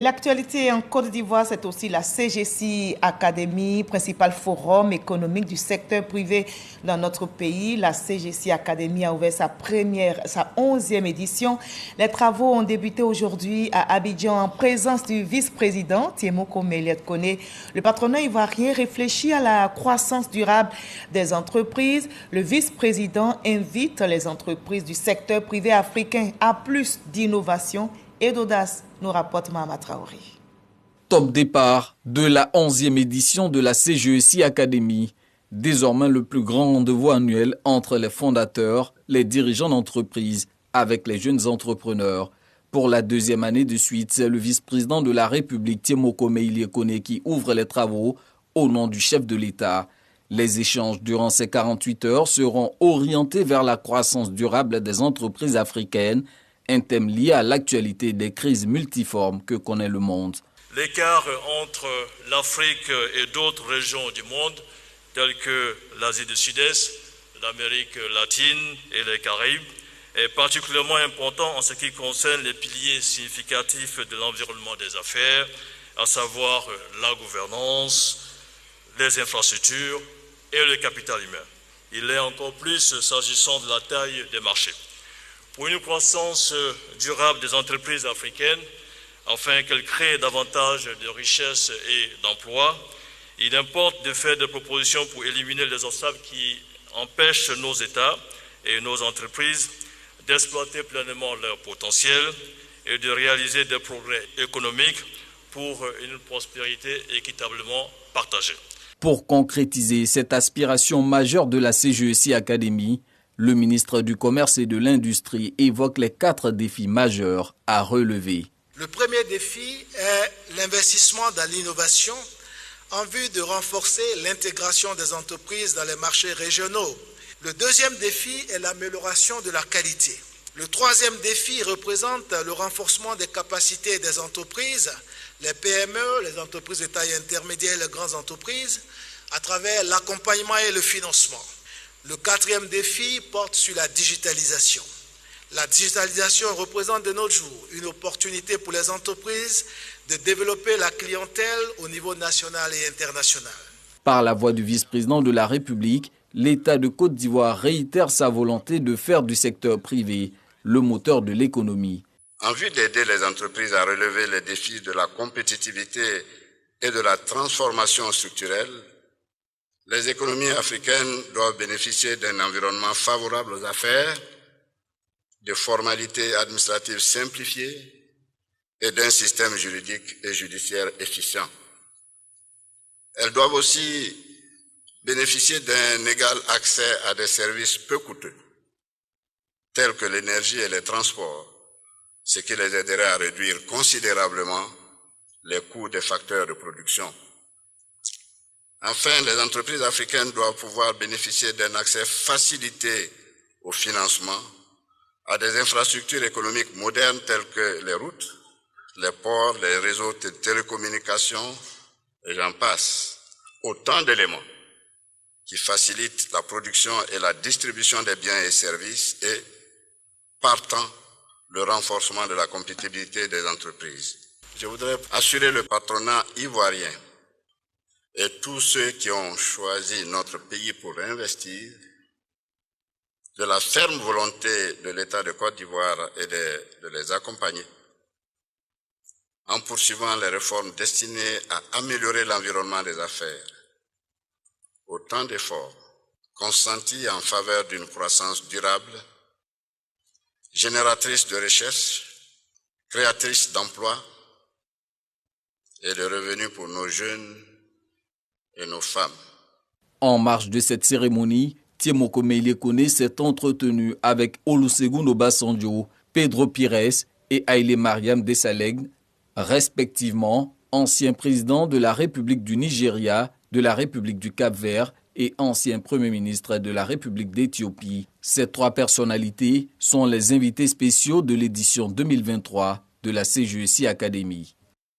L'actualité en Côte d'Ivoire, c'est aussi la CGC Academy, principal forum économique du secteur privé dans notre pays. La CGC Academy a ouvert sa 11e édition. Les travaux ont débuté aujourd'hui à Abidjan en présence du vice-président Tiemoko Meiliet-Koné. Le patronat ivoirien réfléchit à la croissance durable des entreprises. Le vice-président invite les entreprises du secteur privé africain à plus d'innovation et d'audace, nous rapporte Mahama Traoré. Top départ de la 11e édition de la CGC Academy, désormais le plus grand rendez-vous annuel entre les fondateurs, les dirigeants d'entreprise avec les jeunes entrepreneurs. Pour la deuxième année de suite, c'est le vice-président de la République Tiemoko Meiliet-Koné qui ouvre les travaux au nom du chef de l'État. Les échanges durant ces 48 heures seront orientés vers la croissance durable des entreprises africaines, un thème lié à l'actualité des crises multiformes que connaît le monde. L'écart entre l'Afrique et d'autres régions du monde, telles que l'Asie du Sud-Est, l'Amérique latine et les Caraïbes, est particulièrement important en ce qui concerne les piliers significatifs de l'environnement des affaires, à savoir la gouvernance, les infrastructures et le capital humain. Il est encore plus s'agissant de la taille des marchés. Pour une croissance durable des entreprises africaines, afin qu'elles créent davantage de richesses et d'emplois, il importe de faire des propositions pour éliminer les obstacles qui empêchent nos États et nos entreprises d'exploiter pleinement leur potentiel et de réaliser des progrès économiques pour une prospérité équitablement partagée. Pour concrétiser cette aspiration majeure de la CGC Academy, le ministre du Commerce et de l'Industrie évoque les 4 défis majeurs à relever. Le premier défi est l'investissement dans l'innovation en vue de renforcer l'intégration des entreprises dans les marchés régionaux. Le deuxième défi est l'amélioration de la qualité. Le troisième défi représente le renforcement des capacités des entreprises, les PME, les entreprises de taille intermédiaire et les grandes entreprises, à travers l'accompagnement et le financement. Le quatrième défi porte sur la digitalisation. La digitalisation représente de nos jours une opportunité pour les entreprises de développer la clientèle au niveau national et international. Par la voix du vice-président de la République, l'État de Côte d'Ivoire réitère sa volonté de faire du secteur privé le moteur de l'économie. En vue d'aider les entreprises à relever les défis de la compétitivité et de la transformation structurelle, les économies africaines doivent bénéficier d'un environnement favorable aux affaires, de formalités administratives simplifiées et d'un système juridique et judiciaire efficient. Elles doivent aussi bénéficier d'un égal accès à des services peu coûteux, tels que l'énergie et les transports, ce qui les aiderait à réduire considérablement les coûts des facteurs de production. Enfin, les entreprises africaines doivent pouvoir bénéficier d'un accès facilité au financement, à des infrastructures économiques modernes telles que les routes, les ports, les réseaux de télécommunications, et j'en passe. Autant d'éléments qui facilitent la production et la distribution des biens et services et, partant, le renforcement de la compétitivité des entreprises. Je voudrais assurer le patronat ivoirien et tous ceux qui ont choisi notre pays pour investir de la ferme volonté de l'État de Côte d'Ivoire et de les accompagner en poursuivant les réformes destinées à améliorer l'environnement des affaires. Autant d'efforts consentis en faveur d'une croissance durable, génératrice de richesses, créatrice d'emplois et de revenus pour nos jeunes et nos femmes. En marge de cette cérémonie, Tiemoko Meiliet-Koné s'est entretenu avec Olusegun Obasanjo, Pedro Pires et Haïlé Mariam Desalegn, respectivement ancien président de la République du Nigeria, de la République du Cap-Vert et ancien Premier ministre de la République d'Éthiopie. Ces 3 personnalités sont les invités spéciaux de l'édition 2023 de la CGC Academy.